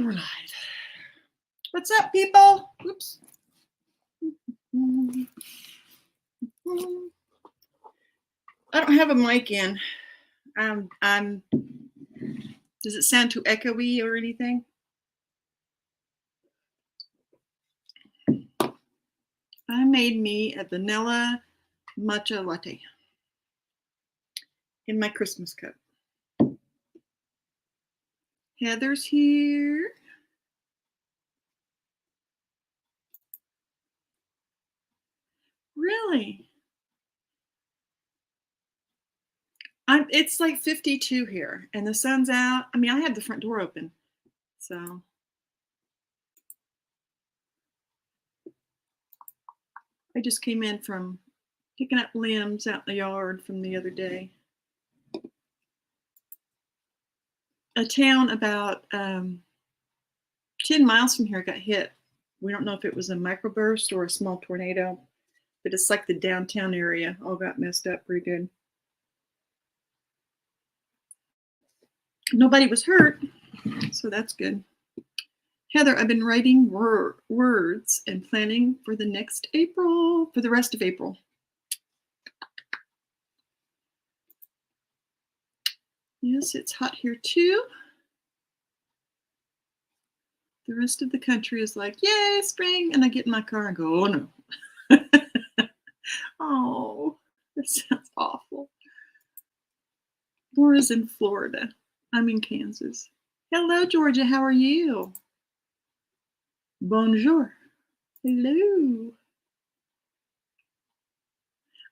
we're live. What's up, people? Oops. I don't have a mic in. Does it sound too echoey or anything? I made me a vanilla matcha latte in my Christmas cup. Heather's here. Really? It's like 52 here and the sun's out. I mean, I had the front door open, so. I just came in from picking up limbs out in the yard from the other day. A town about 10 miles from here got hit. We don't know if it was a microburst or a small tornado, but it's like the downtown area all got messed up pretty good. Nobody was hurt, so that's good. Heather, I've been writing words and planning for the rest of April. Yes, it's hot here too. The rest of the country is like, yay, spring. And I get in my car and go, oh no. Oh, that sounds awful. Laura's in Florida. I'm in Kansas. Hello, Georgia. How are you? Bonjour. Hello.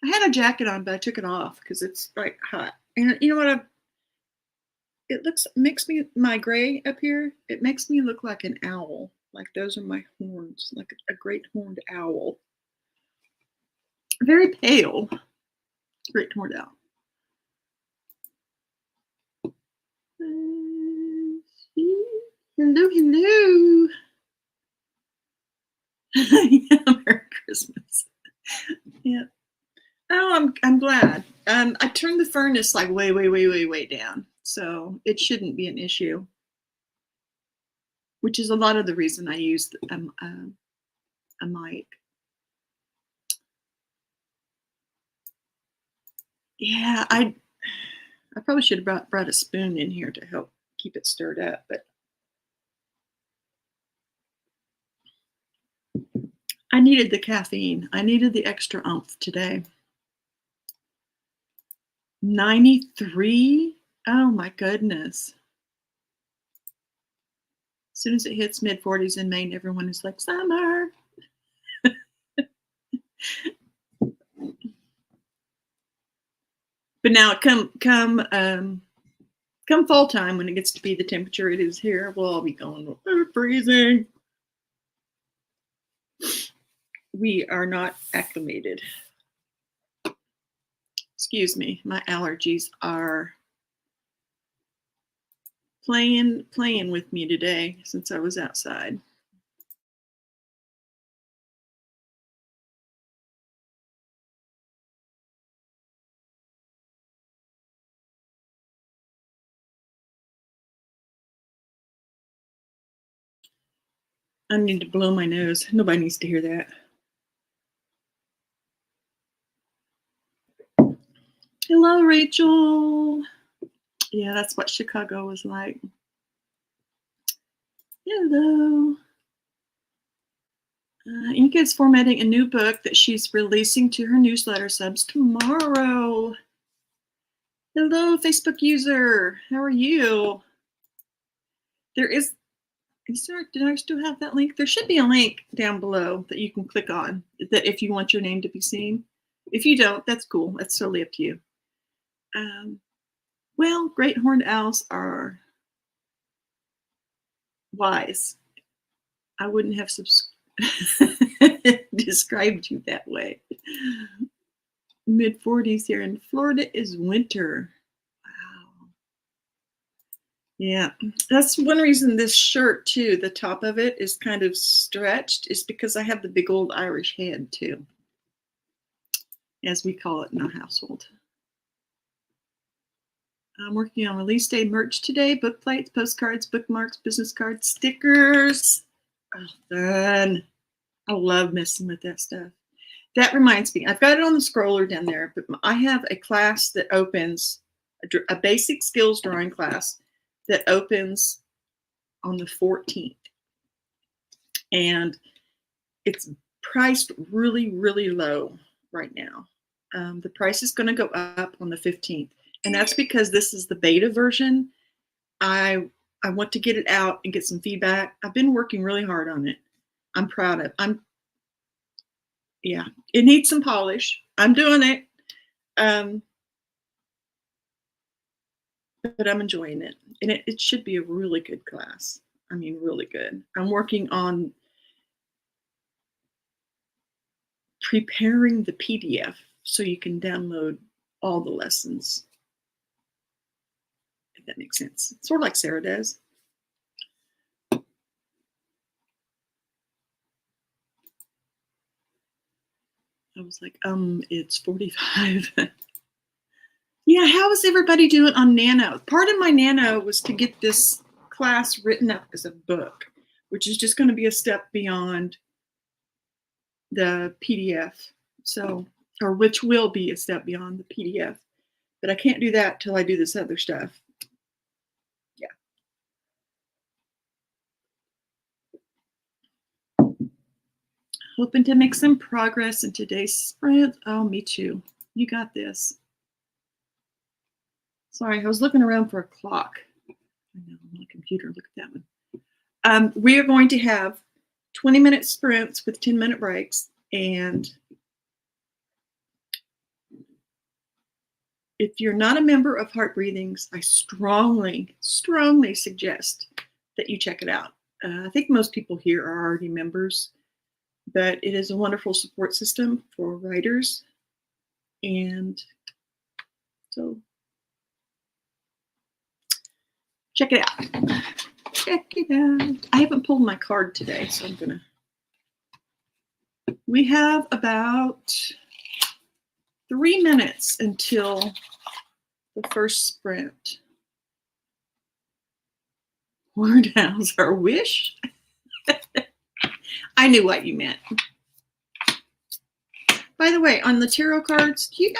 I had a jacket on, but I took it off because it's like hot. And you know what? My gray up here, it makes me look like an owl. Like those are my horns, like a great horned owl. Very pale. Great horned owl. Hello, hello. Yeah, Merry Christmas. Yeah. Oh, I'm glad. I turned the furnace like way down, so it shouldn't be an issue. Which is a lot of the reason I used a mic. Yeah, I probably should have brought a spoon in here to help keep it stirred up, but I needed the caffeine. I needed the extra oomph today. 93? Oh my goodness. As soon as it hits mid-40s in Maine, everyone is like, summer. But now come fall time, when it gets to be the temperature it is here, we'll all be going, we're freezing. We are not acclimated. Excuse me, my allergies are playing with me today since I was outside. I need to blow my nose. Nobody needs to hear that. Hello, Rachel. Yeah, that's what Chicago was like. Hello. Inka's formatting a new book that she's releasing to her newsletter subs tomorrow. Hello, Facebook user. How are you? Did I still have that link? There should be a link down below that you can click on that if you want your name to be seen. If you don't, that's cool. That's totally up to you. Well, great horned owls are wise. I wouldn't have described you that way. Mid-40s here in Florida is winter. Wow. Yeah, that's one reason this shirt too, the top of it is kind of stretched, is because I have the big old Irish head too, as we call it in our household. I'm working on release day merch today. Book plates, postcards, bookmarks, business cards, stickers. Oh, fun. I love messing with that stuff. That reminds me, I've got it on the scroller down there, but I have a class that opens, a basic skills drawing class that opens on the 14th. And it's priced really, really low right now. The price is going to go up on the 15th. And that's because this is the beta version. I want to get it out and get some feedback. I've been working really hard on it. I'm proud of it. Yeah, it needs some polish. I'm doing it. But I'm enjoying it. And it should be a really good class. I mean, really good. I'm working on preparing the PDF so you can download all the lessons. If that makes sense. Sort of like Sarah does. I was like, it's 45. Yeah, how is everybody doing on Nano? Part of my Nano was to get this class written up as a book, which is just going to be a step beyond the PDF. So, or which will be a step beyond the PDF. But I can't do that till I do this other stuff. Yeah. Hoping to make some progress in today's sprint. Oh, me too. You got this. Sorry, I was looking around for a clock. I know, on my computer. Look at that one. We are going to have 20-minute sprints with 10-minute breaks. And if you're not a member of Heart Breathings, I strongly, strongly suggest that you check it out. I think most people here are already members, but it is a wonderful support system for writers. And so check it out. Check it out. I haven't pulled my card today, so I'm gonna. We have about 3 minutes until the first sprint. Word house our wish. I knew what you meant. By the way, on the tarot cards, do you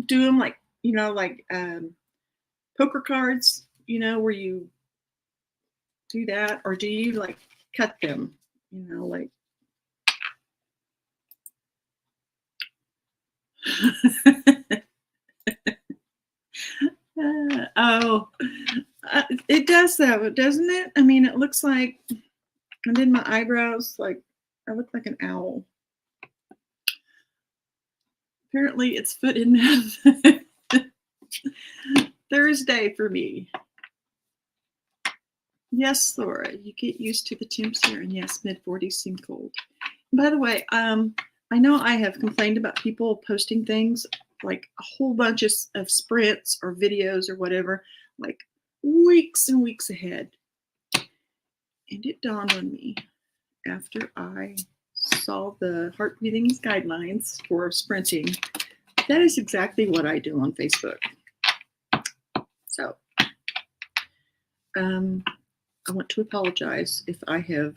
do them like, like poker cards, where you do that? Or do you like cut them, like. It does though, doesn't it? I mean, it looks like I did my eyebrows, like I look like an owl. Apparently it's foot in mouth. Thursday for me. Yes, Laura, you get used to the temps here, and yes, mid-40s seem cold. And by the way, I know I have complained about people posting things like a whole bunch of sprints or videos or whatever, like weeks and weeks ahead. And it dawned on me after I saw the Heart Breathings guidelines for sprinting. That is exactly what I do on Facebook. So, I want to apologize if I have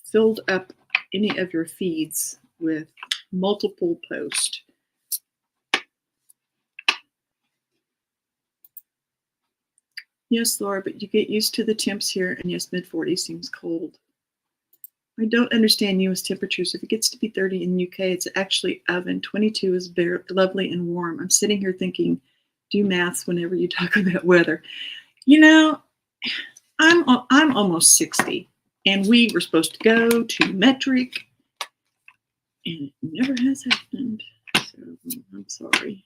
filled up any of your feeds with multiple posts. Yes, Laura, but you get used to the temps here, and yes, mid-40s seems cold. I don't understand U.S. temperatures. If it gets to be 30 in the UK, it's actually oven. 22 is very lovely and warm. I'm sitting here thinking, do maths whenever you talk about weather. I'm almost 60, and we were supposed to go to metric, and it never has happened. So I'm sorry.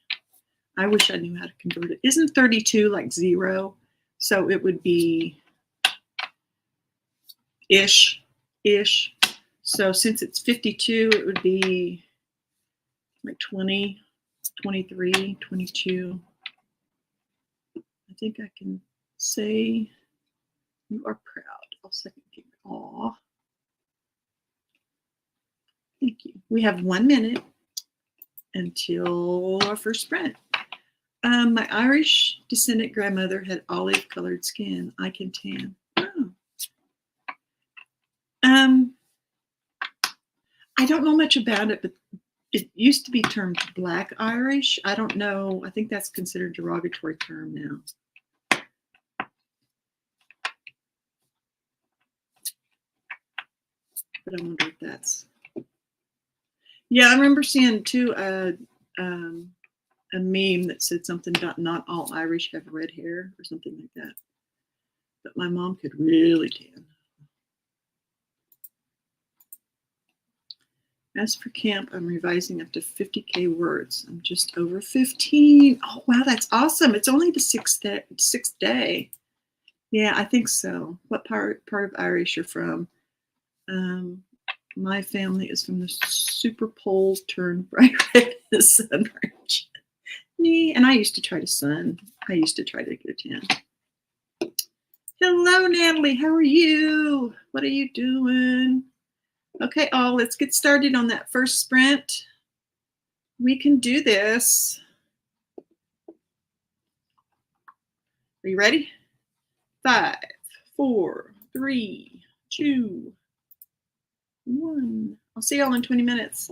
I wish I knew how to convert it. Isn't 32 like 0? So it would be ish. So since it's 52, it would be like 20, 23, 22. I think I can say you are proud. I'll second you. Aw. Thank you. We have 1 minute until our first sprint. My Irish descendant grandmother had olive-colored skin. I can tan. Oh. I don't know much about it, but it used to be termed Black Irish. I don't know. I think that's considered a derogatory term now. But I wonder if that's. Yeah, I remember seeing too a meme that said something about not all Irish have red hair or something like that. But my mom could really tan. As for camp, I'm revising up to 50K words. I'm just over 15. Oh, wow, that's awesome. It's only the sixth day. Yeah, I think so. What part of Irish you're from? My family is from the super pole turned bright red in the sun. Me, and I used to try to get a tan. Hello, Natalie. How are you? What are you doing? Okay, all, let's get started on that first sprint. We can do this. Are you ready? 5, 4, 3, 2, 1. I'll see y'all in 20 minutes.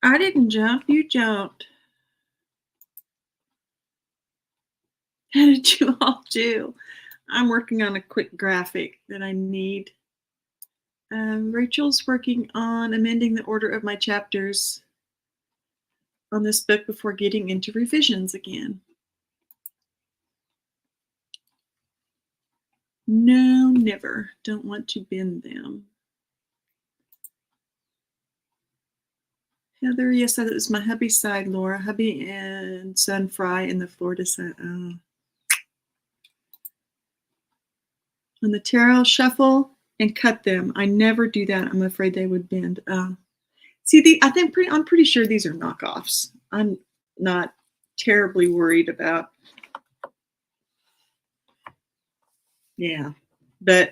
I didn't jump. You jumped. How did you all do? I'm working on a quick graphic that I need. Rachel's working on amending the order of my chapters on this book before getting into revisions again. No, never. Don't want to bend them. Heather, yes, that was my hubby's side, Laura. Hubby and son fry in the Florida side. On the tarot, shuffle and cut them. I never do that. I'm afraid they would bend. See, I'm pretty sure these are knockoffs. I'm not terribly worried about. Yeah, but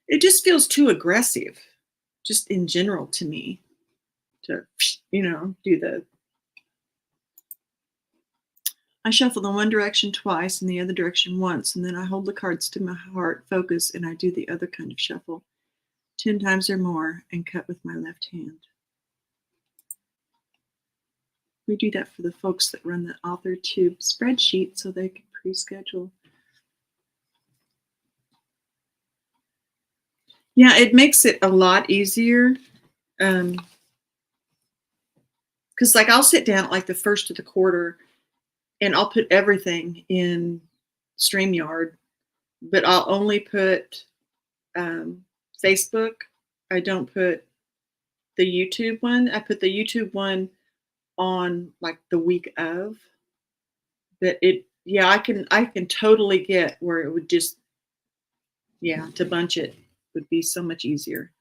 it just feels too aggressive, just in general to me, to do the. I shuffle the one direction twice and the other direction once, and then I hold the cards to my heart, focus, and I do the other kind of shuffle 10 times or more and cut with my left hand. We do that for the folks that run the AuthorTube spreadsheet so they can pre-schedule. Yeah, it makes it a lot easier. Because like I'll sit down at like the first of the quarter and I'll put everything in StreamYard, but I'll only put Facebook. I don't put the YouTube one. I put the YouTube one on like the week of. But I can totally get where it would just, to bunch it would be so much easier.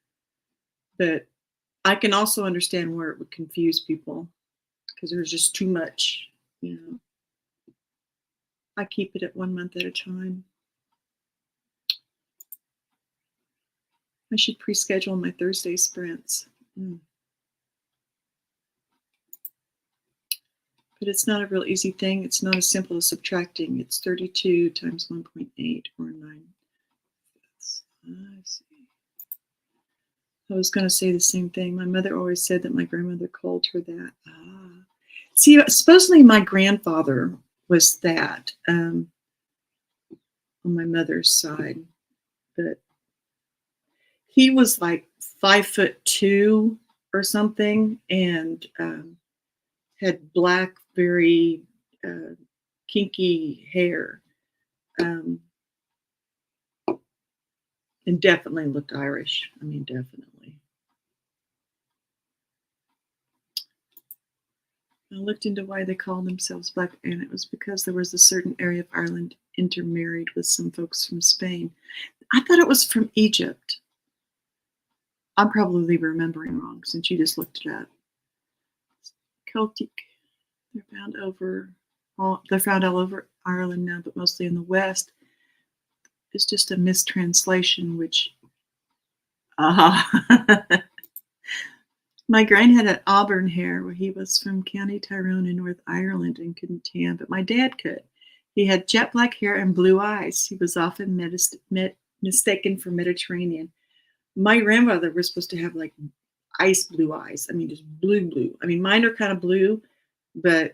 But I can also understand where it would confuse people because there's just too much, I keep it at 1 month at a time. I should pre-schedule my Thursday sprints. But it's not a real easy thing. It's not as simple as subtracting. It's 32 times 1.8 or 9. I see. I was going to say the same thing. My mother always said that my grandmother called her that. See, supposedly my grandfather was that on my mother's side, but he was like 5'2" or something, and had black, very kinky hair, and definitely looked Irish. I mean, definitely. I looked into why they called themselves black, and it was because there was a certain area of Ireland intermarried with some folks from Spain. I thought it was from Egypt. I'm probably remembering wrong since you just looked it up. Celtic. They're found all over Ireland now, but mostly in the West. It's just a mistranslation, which. My gran had an auburn hair where he was from County Tyrone in North Ireland and couldn't tan, but my dad could. He had jet black hair and blue eyes. He was often mistaken for Mediterranean. My grandmother was supposed to have like ice blue eyes. I mean, just blue. I mean, mine are kind of blue, and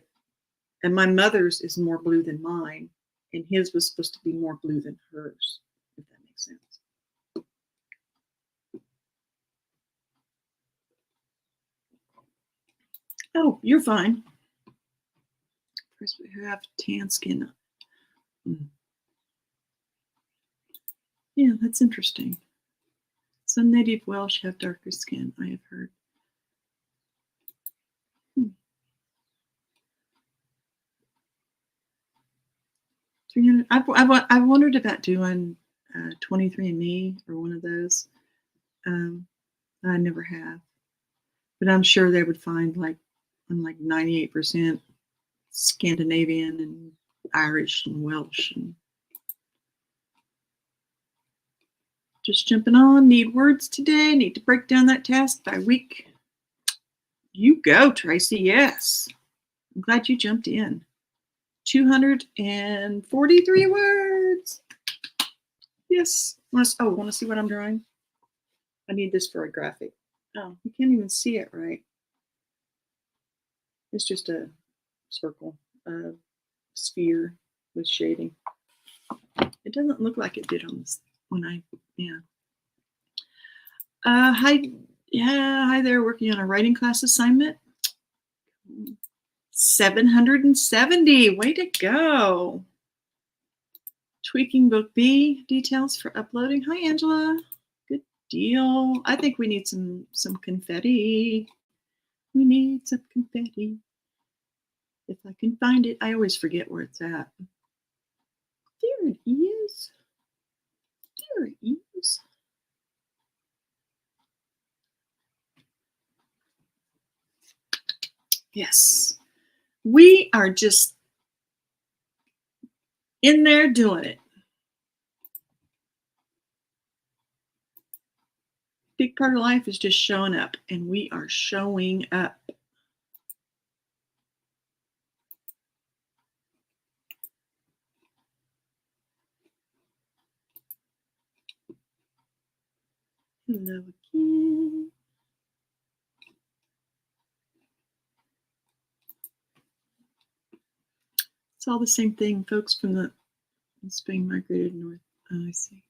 my mother's is more blue than mine, and his was supposed to be more blue than hers, if that makes sense. Oh, you're fine. First, we have tan skin. Yeah, that's interesting. Some native Welsh have darker skin, I have heard. 300. I've wondered about doing 23andMe or one of those. I never have, but I'm sure they would find I'm like 98% Scandinavian and Irish and Welsh. And just jumping on. Need words today. Need to break down that task by week. You go, Tracy. Yes. I'm glad you jumped in. 243 words. Yes. Want to see what I'm drawing? I need this for a graphic. Oh, you can't even see it right. It's just a circle, a sphere with shading. It doesn't look like it did on this when I, yeah. Hi, yeah, hi there. Working on a writing class assignment. 770. Way to go. Tweaking book B details for uploading. Hi, Angela. Good deal. I think we need some confetti. We need some confetti. If I can find it, I always forget where it's at. There it is. There it is. Yes. We are just in there doing it. Big part of life is just showing up, and we are showing up. Hello again. It's all the same thing, folks from the Spain migrated north. Oh, I see.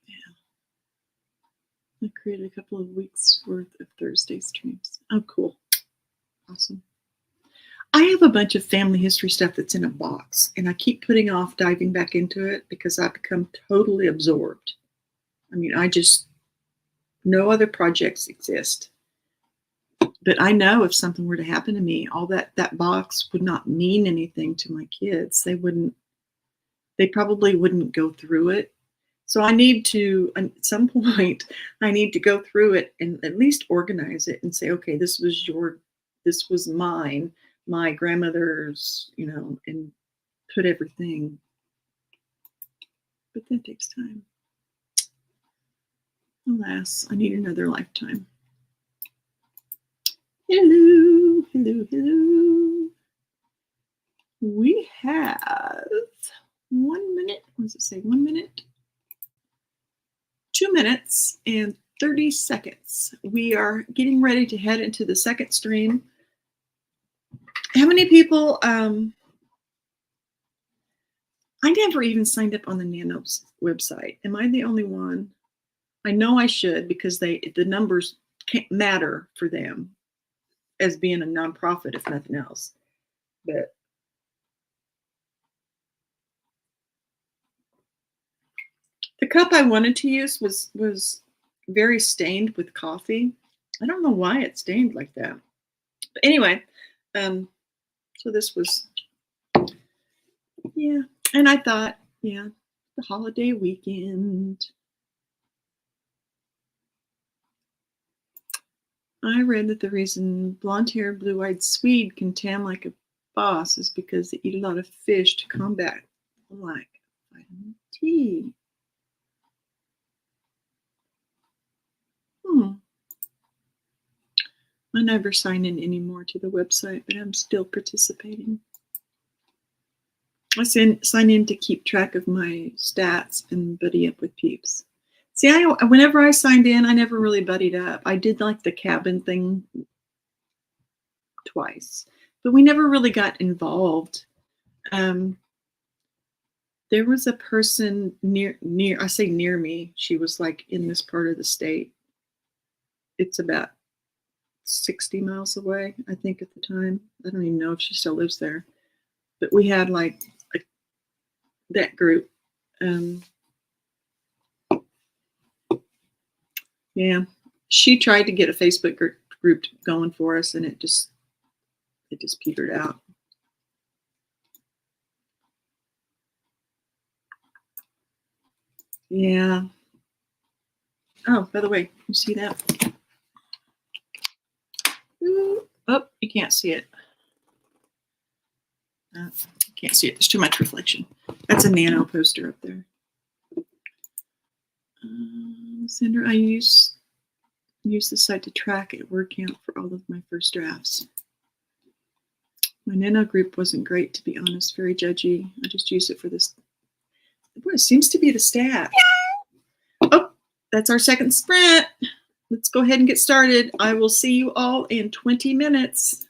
Yeah. I created a couple of weeks worth of Thursday streams. Oh, cool. Awesome. I have a bunch of family history stuff that's in a box, and I keep putting off diving back into it because I've become totally absorbed. I mean, no other projects exist. But I know if something were to happen to me, all that box would not mean anything to my kids. They probably wouldn't go through it. So I need to, at some point, I need to go through it and at least organize it and say, okay, this was mine, my grandmother's, and put everything. But that takes time. Alas, I need another lifetime. Hello, hello, hello. We have 1 minute. What does it say? 1 minute? 2 minutes and 30 seconds. We are getting ready to head into the second stream. How many people? I never even signed up on the Nanos website. Am I the only one? I know I should because the numbers can't matter for them as being a nonprofit, if nothing else. But the cup I wanted to use was very stained with coffee. I don't know why it's stained like that. But anyway, so this was, yeah. And I thought, yeah, the holiday weekend. I read that the reason blonde-haired, blue-eyed Swede can tan like a boss is because they eat a lot of fish to combat lack of vitamin D. I never sign in anymore to the website, but I'm still participating. I sign in to keep track of my stats and buddy up with peeps. See, whenever I signed in, I never really buddied up. I did like the cabin thing twice, but we never really got involved. There was a person near me. She was like in this part of the state. It's about 60 miles away, I think, at the time. I don't even know if she still lives there. But we had like that group. Yeah, she tried to get a Facebook group going for us, and it just petered out. Yeah. Oh, by the way, you see that? Ooh. Oh, you can't see it. You can't see it. There's too much reflection. That's a Nano poster up there. Sandra, I use the site to track a word count for all of my first drafts. My Nano group wasn't great, to be honest. Very judgy. I just used it for this. Well, it seems to be the stat. that's our second sprint. Let's go ahead and get started. I will see you all in 20 minutes.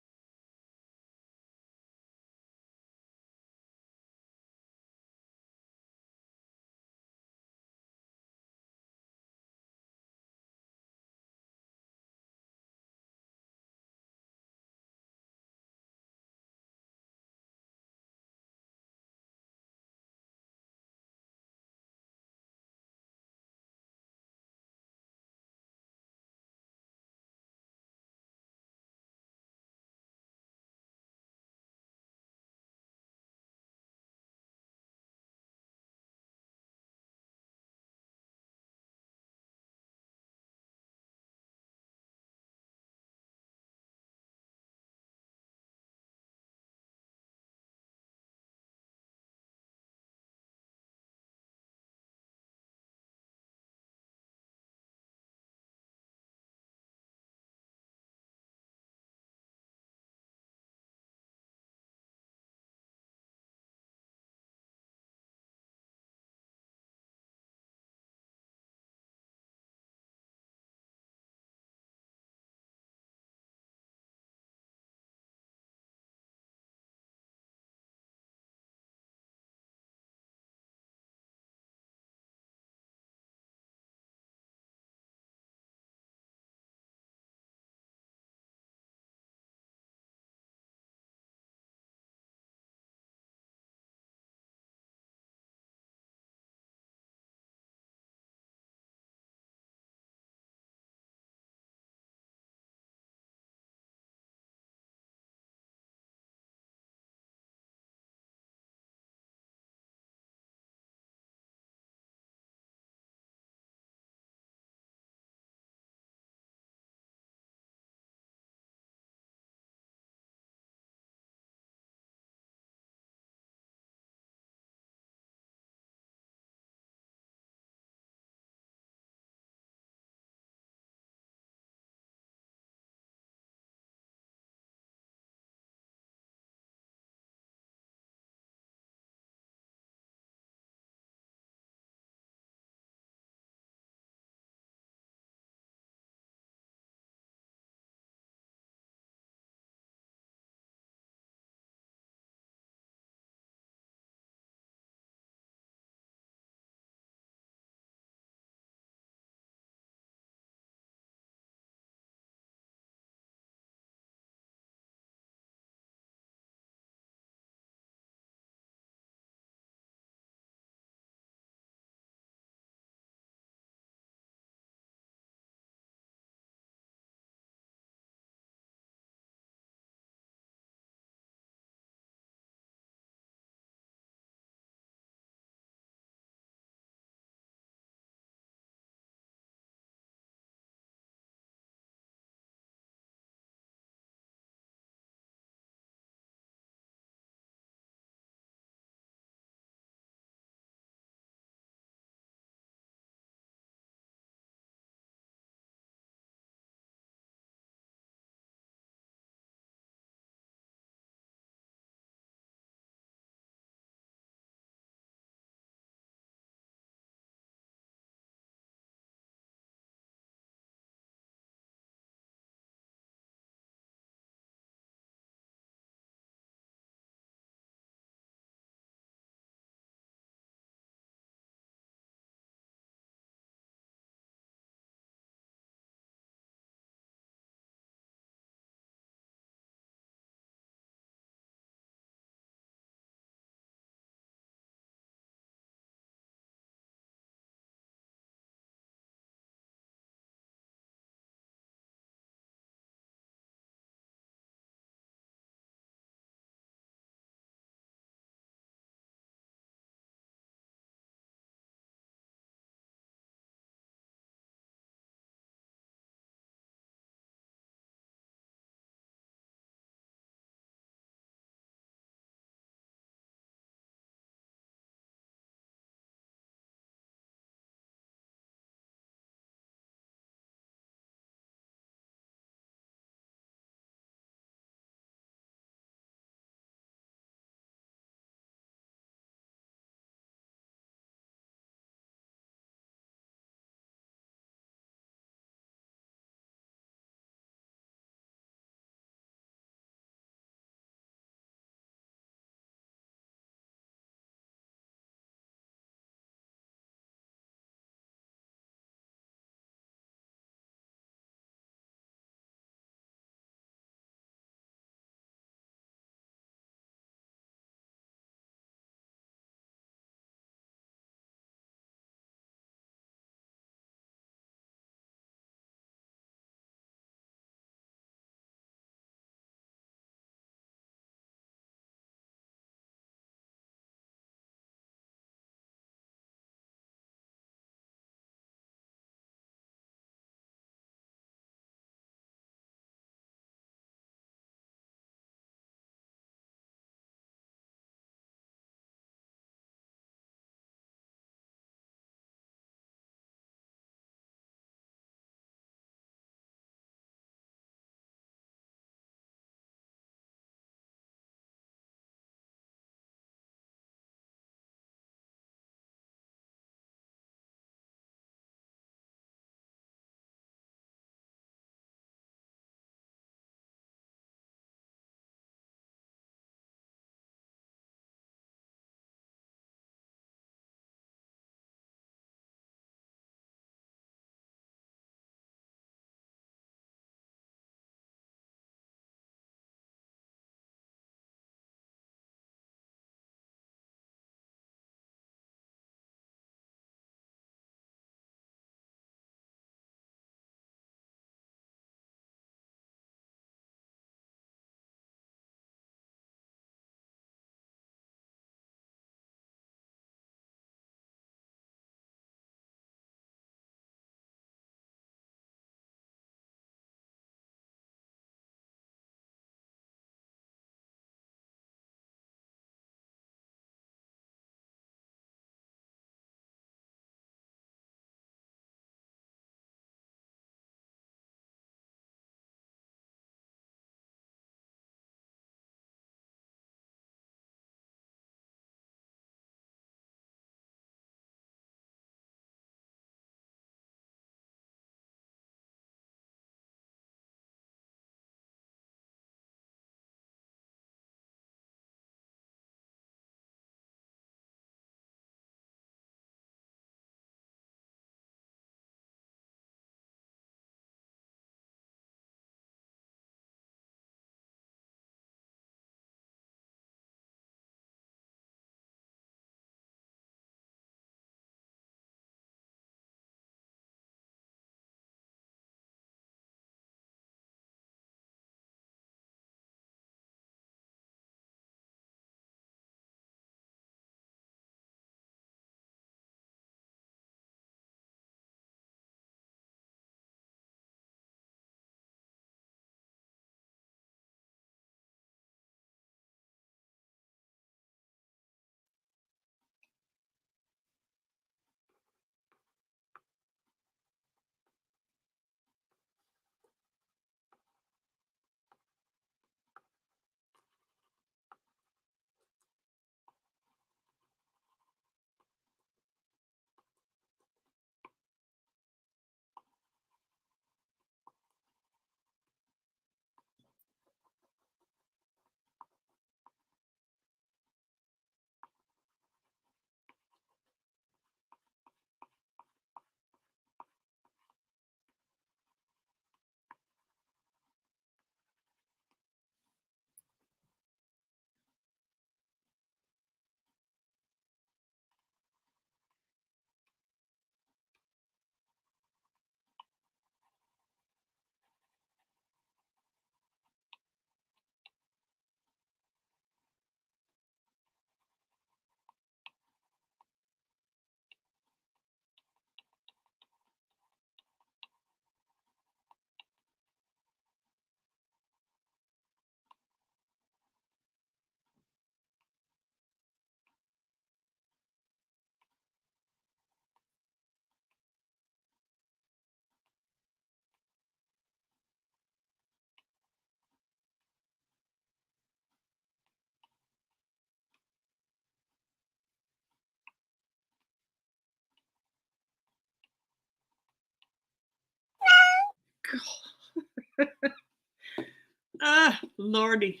Ah, Lordy.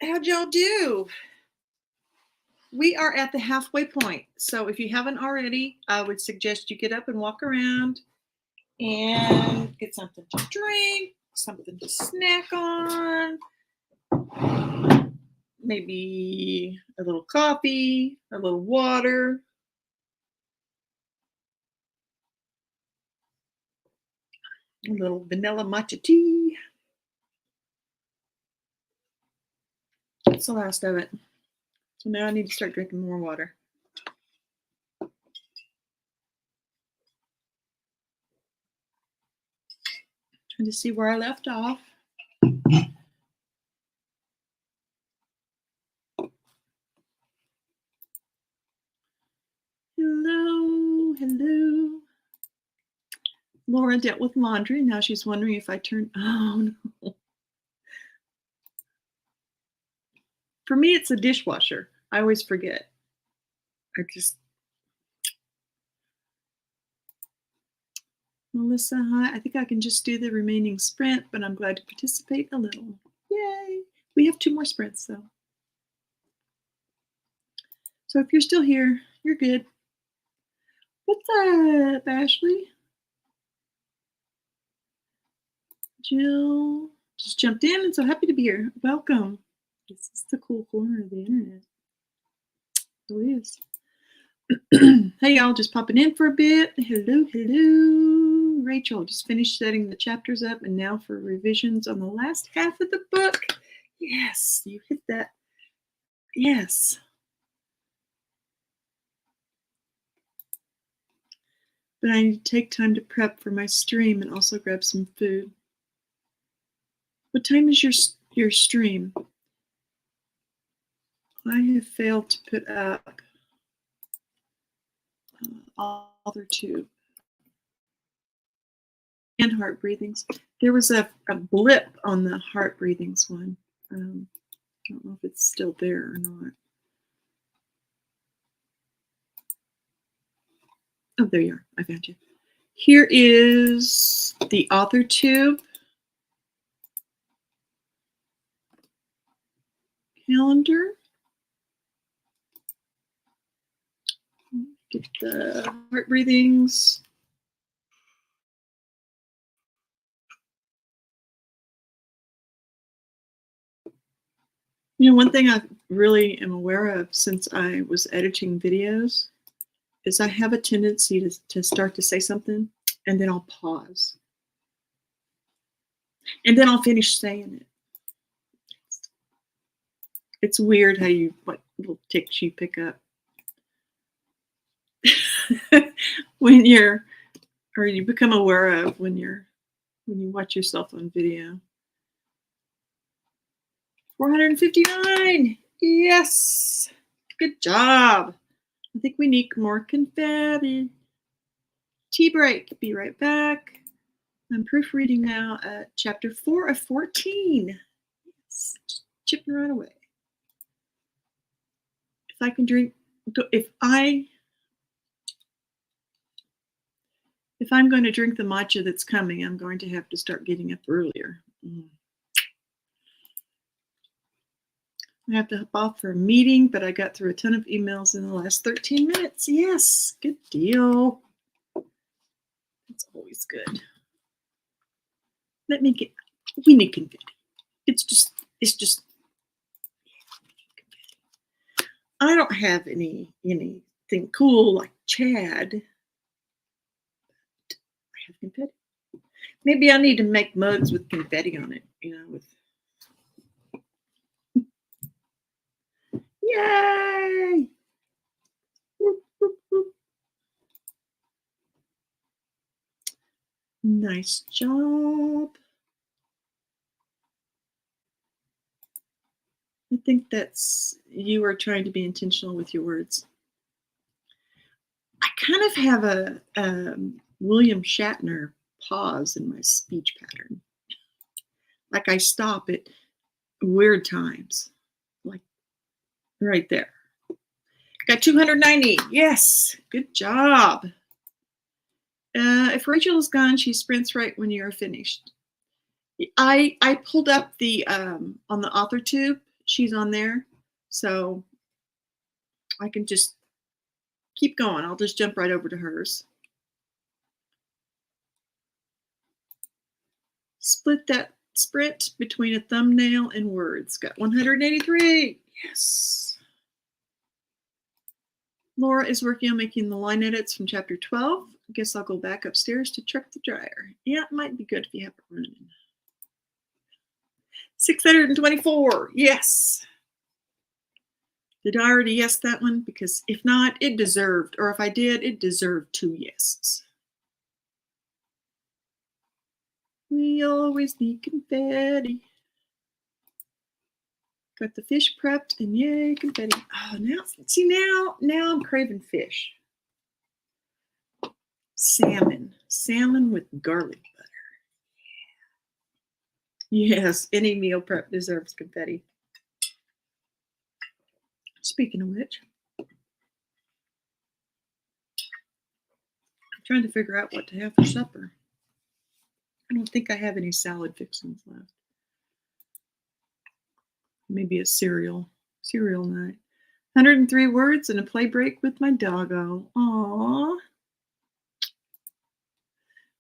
How'd y'all do? We are at the halfway point. So if you haven't already, I would suggest you get up and walk around and get something to drink, something to snack on, maybe a little coffee, a little water, a little vanilla matcha tea. That's the last of it. So now I need to start drinking more water. Trying to see where I left off. Hello. Laura dealt with laundry. Now she's wondering if I turn. Oh, no. For me, it's a dishwasher. I always forget. Melissa, hi. I think I can just do the remaining sprint, but I'm glad to participate a little. Yay. We have 2 more sprints, though. So if you're still here, you're good. What's up, Ashley? Jill just jumped in and so happy to be here. Welcome. This is the cool corner of the internet. It is. Hey, y'all, just popping in for a bit. Hello. Rachel, just finished setting the chapters up and now for revisions on the last half of the book. Yes, you hit that. Yes. But I need to take time to prep for my stream and also grab some food. What time is your stream? I have failed to put up author 2 and heart breathings. There was a blip on the heart breathings one. I don't know if it's still there or not. Oh, there you are. I found you. Here is the author tube calendar. Get the heart breathings. You know, one thing I really am aware of since I was editing videos is I have a tendency to start to say something and then I'll pause. And then I'll finish saying it. It's weird how what little ticks you pick up when you become aware of when you watch yourself on video. 459. Yes. Good job. I think we need more confetti. Tea break. Be right back. I'm proofreading now at chapter 4 of 14. Yes. Just chipping right away. If I can drink, if I'm going to drink the matcha that's coming, I'm going to have to start getting up earlier. I have to hop off for a meeting, but I got through a ton of emails in the last 13 minutes. Yes, good deal. It's always good. We need confetti. It's just, I don't have anything cool like Chad. I have confetti. Maybe I need to make mugs with confetti on it, with. Yay! Whoop, whoop, whoop. Nice job. I think you are trying to be intentional with your words. I kind of have a William Shatner pause in my speech pattern. Like I stop at weird times. Like right there. Got 290. Yes. Good job. if Rachel is gone, she sprints right when you're finished. I pulled up the on the author tube. She's on there, so I can just keep going. I'll just jump right over to hers. Split that sprint between a thumbnail and words. Got 183. Yes. Laura is working on making the line edits from chapter 12. I guess I'll go back upstairs to check the dryer. Yeah, it might be good if you have it running. 624. Yes. Did I already yes that one? Because if not, it deserved, or if I did, it deserved 2 yeses. We always need confetti. Got the fish prepped, and yay, confetti. Oh, now I'm craving fish. Salmon with garlic butter. Yes, any meal prep deserves confetti. Speaking of which, I'm trying to figure out what to have for supper. I don't think I have any salad fixings left. Maybe a cereal night. 103 words and a play break with my doggo. Aww.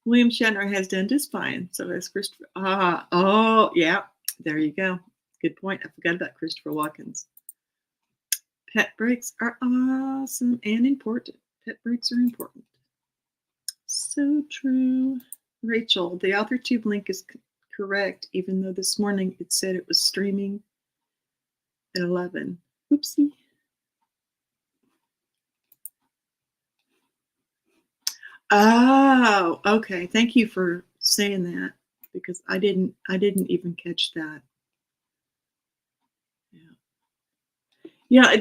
William Shatner has done just fine. So has Christopher. Oh, yeah. There you go. Good point. I forgot about Christopher Watkins. Pet breaks are awesome and important. Pet breaks are important. So true. Rachel, the AuthorTube link is correct, even though this morning it said it was streaming at 11. Oopsie. Oh, okay. Thank you for saying that, because I didn't even catch that. Yeah.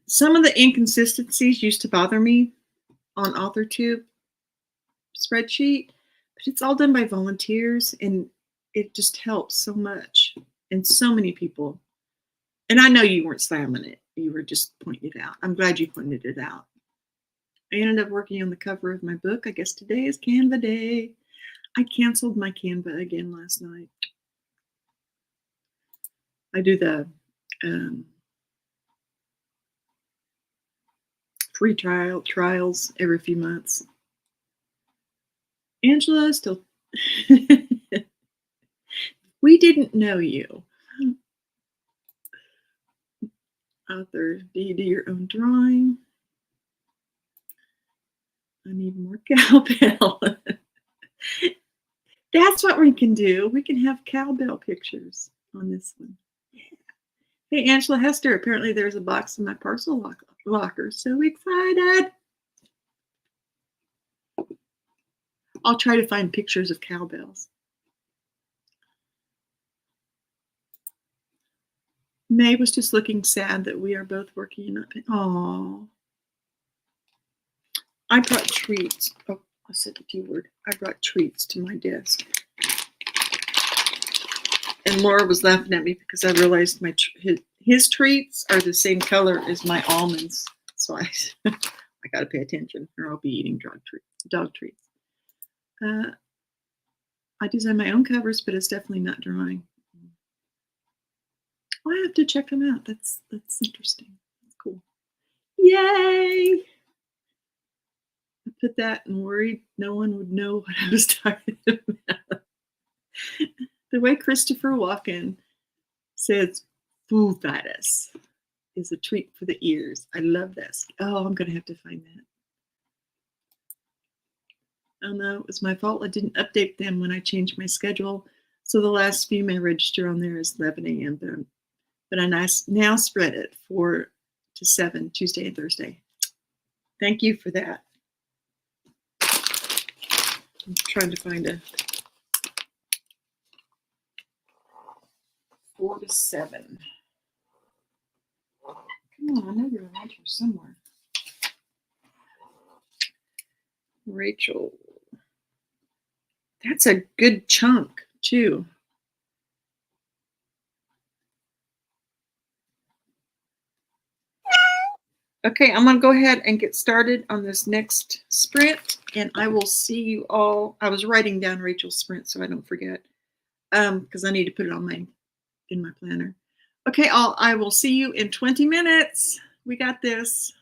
Some of the inconsistencies used to bother me on AuthorTube spreadsheet, but it's all done by volunteers, and it just helps so much, and so many people. And I know you weren't slamming it. You were just pointing it out. I'm glad you pointed it out. I ended up working on the cover of my book. I guess today is Canva day. I canceled my Canva again last night. I do the free trials every few months. Angela, still, we didn't know you. Author, do you do your own drawing? I need more cowbell. That's what we can do. We can have cowbell pictures on this one. Yeah. Hey, Angela Hester, apparently there's a box in my parcel locker. So excited. I'll try to find pictures of cowbells. May was just looking sad that we are both working up. Aww. I brought treats. Oh, I said the T word. I brought treats to my desk. And Laura was laughing at me because I realized his treats are the same color as my almonds. So I got to pay attention, or I'll be eating dog treats. I design my own covers, but it's definitely not drawing. I have to check them out. That's interesting. That's cool. Yay! I put that and worried no one would know what I was talking about. The way Christopher Walken says "Foo Fighters" is a treat for the ears. I love this. Oh, I'm going to have to find that. Oh no, it was my fault. I didn't update them when I changed my schedule. So the last few may register on there as 11 a.m. But I now spread it 4 to 7, Tuesday and Thursday. Thank you for that. I'm trying to find a 4 to 7. Come on, I know you're around here somewhere. Rachel. That's a good chunk, too. Okay, I'm going to go ahead and get started on this next sprint, and I will see you all. I was writing down Rachel's sprint so I don't forget, because I need to put it on in my planner. Okay, I will see you in 20 minutes. We got this.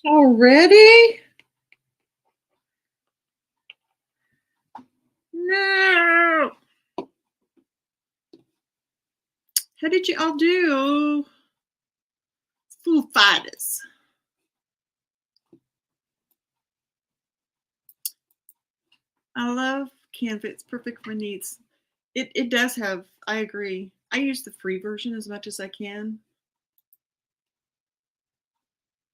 Already? No. How did you all do? Foo Fighters. I love Canva. It's perfect for needs. It does have, I agree. I use the free version as much as I can.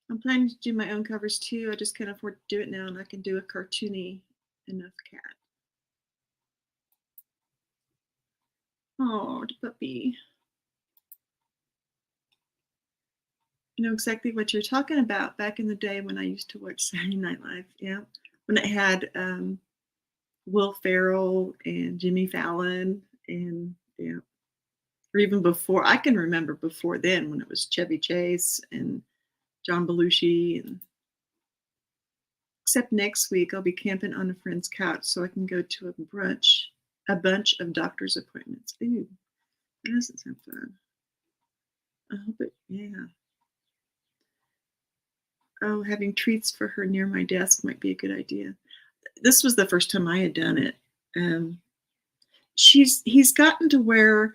I'm planning to do my own covers too. I just can't afford to do it now, and I can do a cartoony enough cat. Oh, the puppy. You know exactly what you're talking about. Back in the day when I used to watch Saturday Night Live, yeah, when it had Will Ferrell and Jimmy Fallon, and yeah, or even before. I can remember before then when it was Chevy Chase and John Belushi. And except next week I'll be camping on a friend's couch, so I can go to a bunch of doctor's appointments. Ooh, that doesn't sound fun. I hope it, yeah. Oh, having treats for her near my desk might be a good idea. This was the first time I had done it. Um, he's gotten to where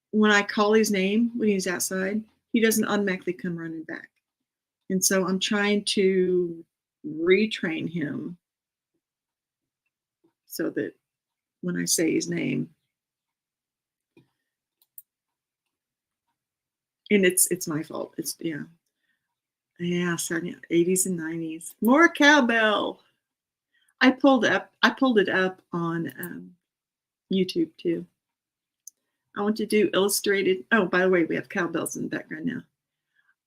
when I call his name when he's outside, he doesn't automatically come running back. And so I'm trying to retrain him so that when I say his name, and it's my fault. It's starting 80s and 90s. More cowbell. I pulled it up on YouTube too. I want to do illustrated. Oh, by the way, we have cowbells in the background now.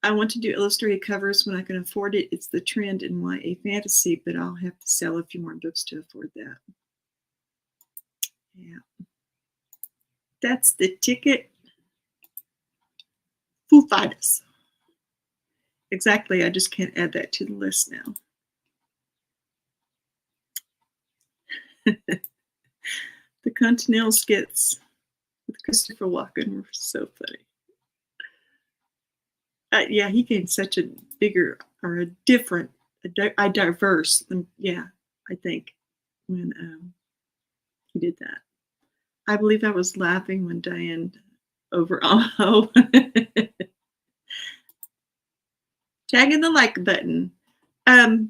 I want to do illustrated covers when I can afford it. It's the trend in YA fantasy, but I'll have to sell a few more books to afford that. Yeah. That's the ticket. Foo Fighters. Exactly. I just can't add that to the list now. The Continental skits with Christopher Walken were so funny. Yeah, he gained such a bigger or a different, a diverse, yeah, I think, when he did that. I believe I was laughing when Diane over Aho. Tagging the like button.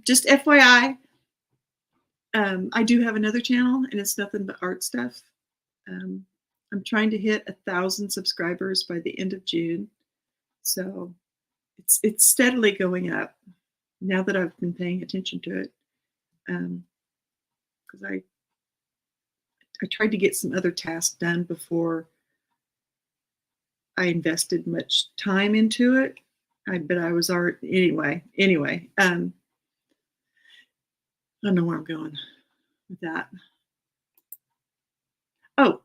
Just FYI, I do have another channel, and it's nothing but art stuff. I'm trying to hit 1,000 subscribers by the end of June, so it's steadily going up now that I've been paying attention to it. Because I tried to get some other tasks done before I invested much time into it. But I was already anyway. I don't know where I'm going with that. Oh,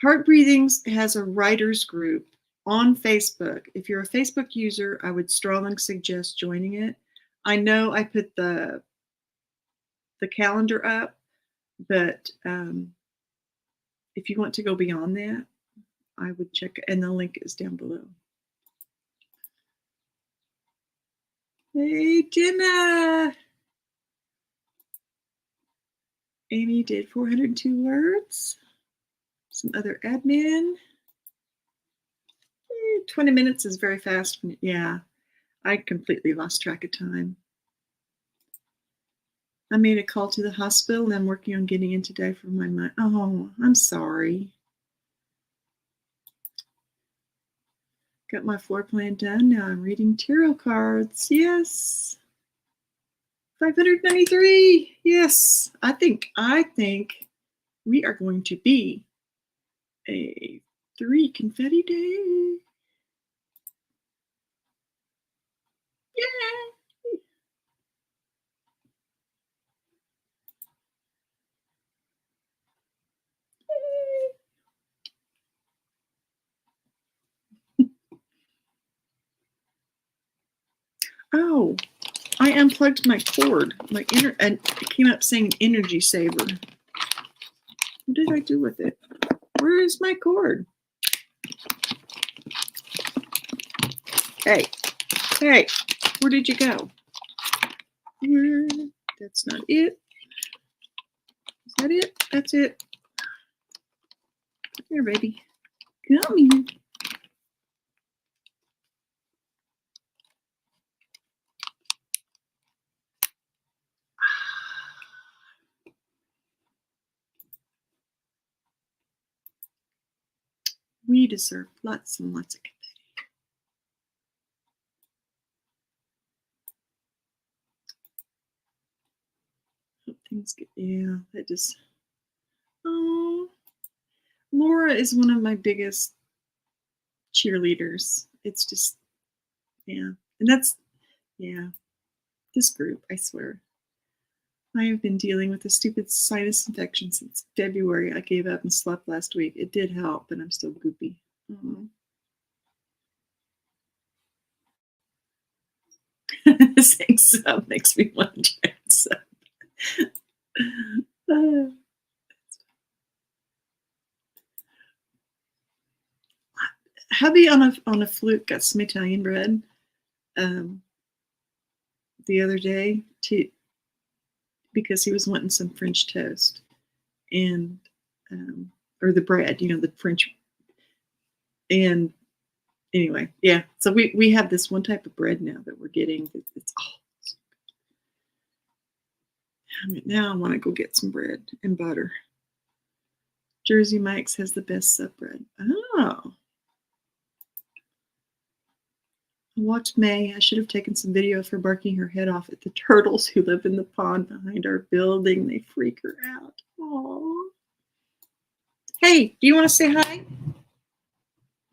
Heart Breathings has a writers group on Facebook. If you're a Facebook user, I would strongly suggest joining it. I know I put the calendar up, but if you want to go beyond that, I would check, and the link is down below. Hey, Jenna. Amy did 402 words. Some other admin. 20 minutes is very fast. Yeah, I completely lost track of time. I made a call to the hospital, and I'm working on getting in today for my month. Oh, I'm sorry. Got my floor plan done. Now I'm reading tarot cards. Yes. 593. Yes. I think we are going to be a 3 confetti day. Yay! Oh, I unplugged my cord. And it came up saying energy saver. What did I do with it? Where is my cord? Hey. Where did you go? That's not it. Is that it? That's it. Come here, baby. Come here. We deserve lots and lots of confetti. Hope things get, yeah, that just, oh, Laura is one of my biggest cheerleaders. It's just, yeah. And that's, yeah, this group, I swear. I have been dealing with a stupid sinus infection since February. I gave up and slept last week. It did help, but I'm still goopy. Saying sub makes me want to try and sub. Hubby on a fluke got some Italian bread the other day because he was wanting some French toast and or the bread, the French. And anyway, yeah. So we have this one type of bread now that we're getting. It's now I want to go get some bread and butter. Jersey Mike's has the best sub bread. Oh. I watched May. I should have taken some video of her barking her head off at the turtles who live in the pond behind our building. They freak her out. Aww. Hey, do you want to say hi?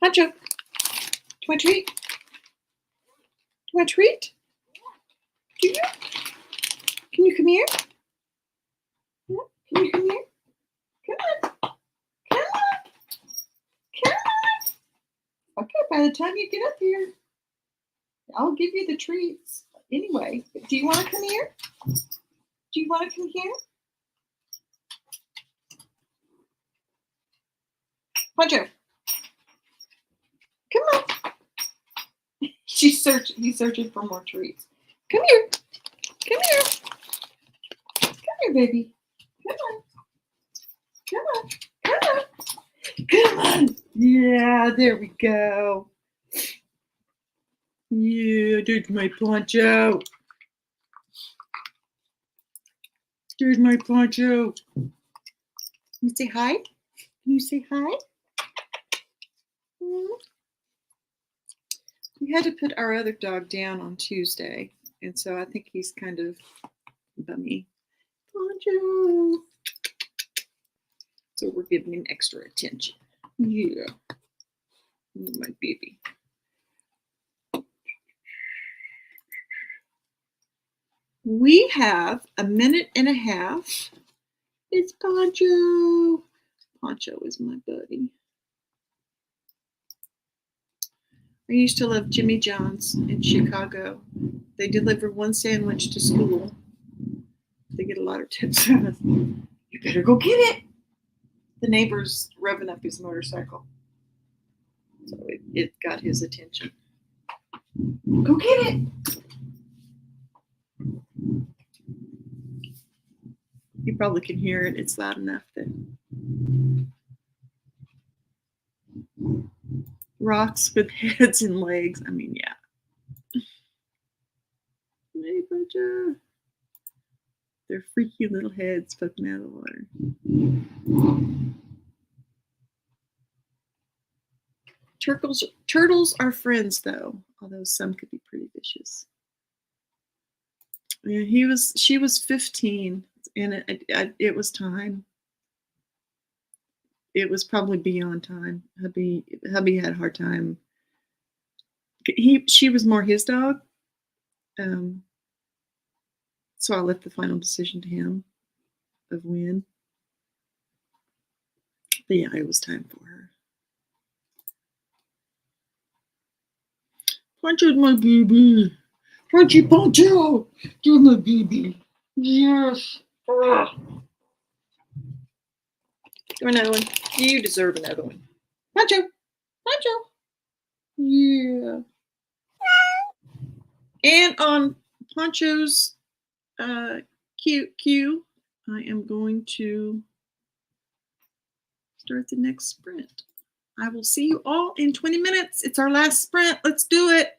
Pancho, do you want a treat? Do you want a treat? Do you? Can you come here? Yeah. Can you come here? Come on. Come on. Come on. Okay, by the time you get up here, I'll give you the treats. Anyway, do you want to come here? Do you want to come here? Pancho. Come on. He's searching for more treats. Come here. Come here. Come here, baby. Come on. Come on. Come on. Come on. Yeah, there we go. Yeah, there's my Pancho. There's my Pancho. Can you say hi? Can you say hi? We had to put our other dog down on Tuesday, and so I think he's kind of bummy. Pancho. So we're giving him extra attention. Yeah. My baby. We have a minute and a half. It's Pancho. Pancho is my buddy. I used to love Jimmy John's in Chicago. They deliver one sandwich to school. They get a lot of tips from us. You better go get it. The neighbor's revving up his motorcycle. So it got his attention. Go get it. You probably can hear it. It's loud enough that rocks with heads and legs. I mean, yeah. Hey, Pancho. Their freaky little heads poking out of the water. Turtles are friends, though, although some could be pretty vicious. Yeah, she was 15, and it was time. It was probably beyond time. Hubby had a hard time. She was more his dog, so I left the final decision to him of when. But yeah, it was time for her. Pancho's my baby. Pancho, you're my baby. Yes. Ugh. Do another one. You deserve another one. Pancho. Yeah. And on Poncho's queue, I am going to start the next sprint. I will see you all in 20 minutes. It's our last sprint. Let's do it.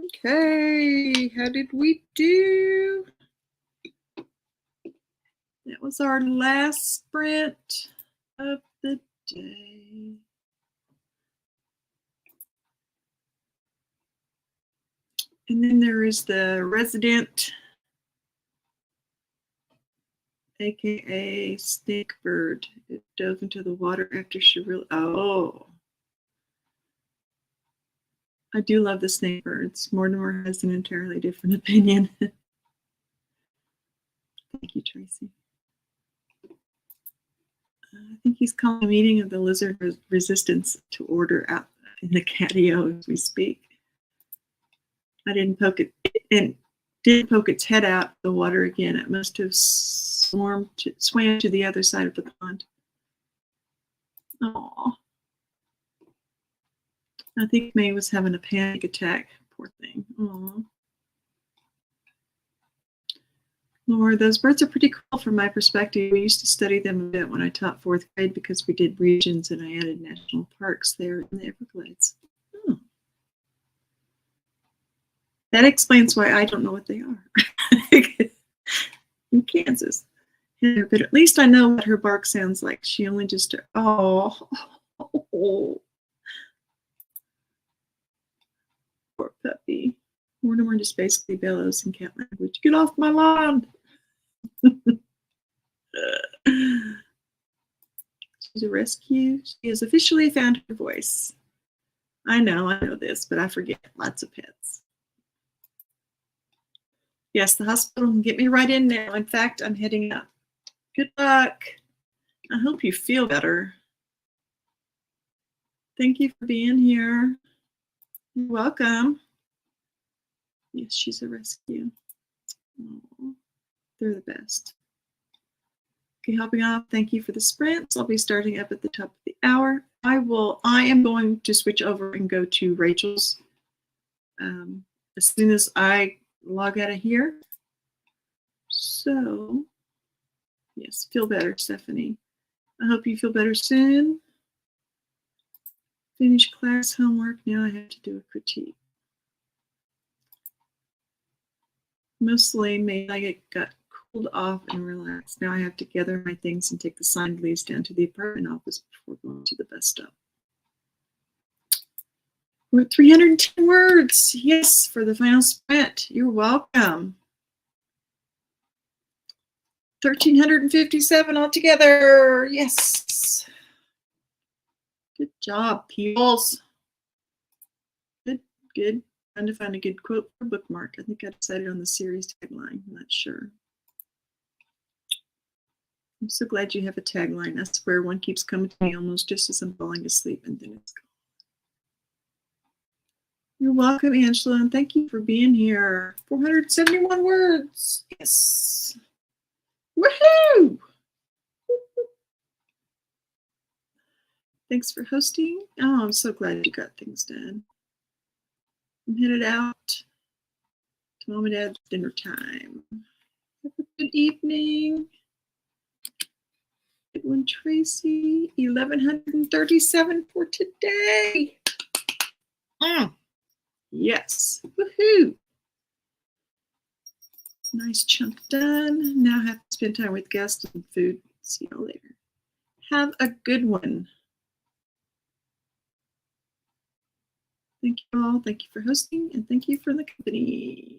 Okay, how did we do? That was our last sprint of the day. And then there is the resident, aka snake bird. It dove into the water after she really. Oh, I do love the snake birds. Mortimer has an entirely different opinion. Thank you, Tracy. I think he's calling a meeting of the lizard resistance to order out in the catio as we speak. I didn't poke it and didn't poke its head out the water again. It must have swam to the other side of the pond. Oh, I think May was having a panic attack. Poor thing. Aw. Laura, those birds are pretty cool from my perspective. We used to study them a bit when I taught 4th grade because we did regions and I added national parks there in the Everglades. Oh. That explains why I don't know what they are in Kansas. But at least I know what her bark sounds like. She only just, oh. Poor puppy. Mortimer just basically bellows in cat language. Get off my lawn. She's a rescue. She has officially found her voice. I know this, but I forget lots of pets. Yes, the hospital can get me right in now. In fact, I'm heading up. Good luck. I hope you feel better. Thank you for being here. You're welcome. Yes, she's a rescue. Aww, they're the best. Okay, hopping off. Thank you for the sprints. I'll be starting up at the top of the hour. I am going to switch over and go to Rachel's as soon as I log out of here. So, yes, feel better, Stephanie. I hope you feel better soon. Finish class homework. Now I have to do a critique. Mostly maybe I got cooled off and relaxed. Now I have to gather my things and take the signed lease down to the apartment office before going to the bus stop. We're at 310 words. Yes, for the final sprint. You're welcome. 1,357 altogether. Yes. Good job, peoples. Good. Trying to find a good quote for bookmark. I think I decided on the series tagline. I'm not sure. I'm so glad you have a tagline. I swear one keeps coming to me almost just as I'm falling asleep and then it's gone. You're welcome, Angela, and thank you for being here. 471 words. Yes. Woohoo! Thanks for hosting. Oh, I'm so glad you got things done. I'm headed out to Mom and Dad's dinner time. Have a good evening. Good one, Tracy. 1,137 for today. Yes. Woohoo! Nice chunk done. Now I have to spend time with guests and food. See you later. Have a good one. Thank you all. Thank you for hosting and thank you for the company.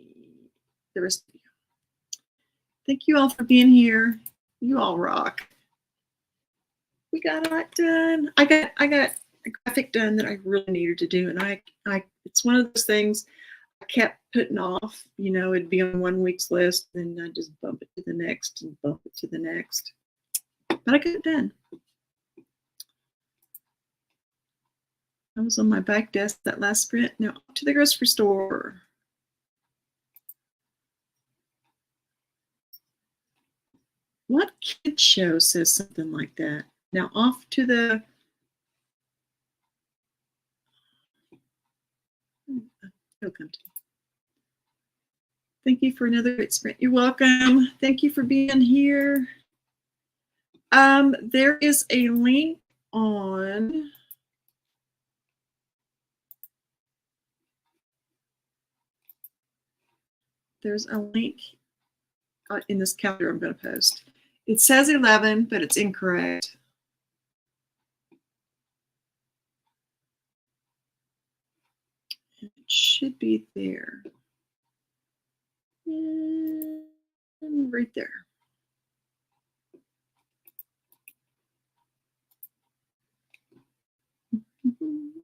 The rest of you. Thank you all for being here. You all rock. We got a lot done. I got a graphic done that I really needed to do, and I it's one of those things I kept putting off. You know, it'd be on 1 week's list, and I just bump it to the next and bump it to the next. But I got it done. I was on my back desk that last sprint. Now up to the grocery store. What kid show says something like that? Now off to the. It'll come to me. Thank you for another great sprint. You're welcome. Thank you for being here. There is a link on. There's a link in this calendar I'm going to post. It says 11, but it's incorrect. It should be there. And right there.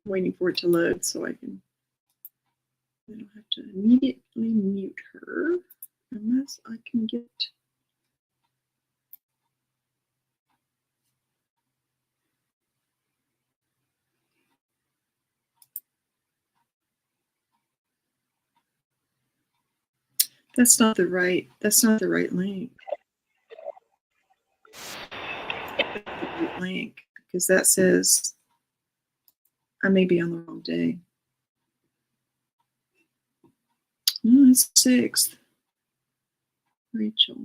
Waiting for it to load so I don't have to immediately mute her unless I can get. That's not the right link. That's the right link because that says I may be on the wrong day. Oh, it's 6th. Rachel.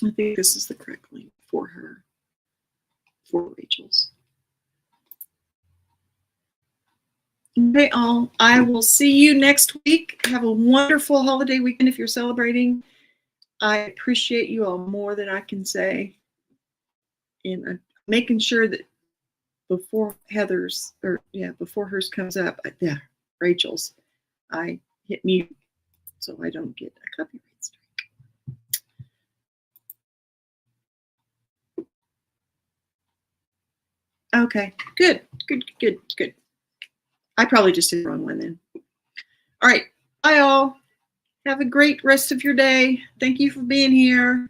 I think this is the correct link for her, for Rachel's. Okay, all. I will see you next week. Have a wonderful holiday weekend if you're celebrating. I appreciate you all more than I can say. And I'm making sure that before hers comes up, Rachel's, I hit mute so I don't get a copyright strike. Okay, good. I probably just did the wrong one then. All right, bye all. Have a great rest of your day. Thank you for being here.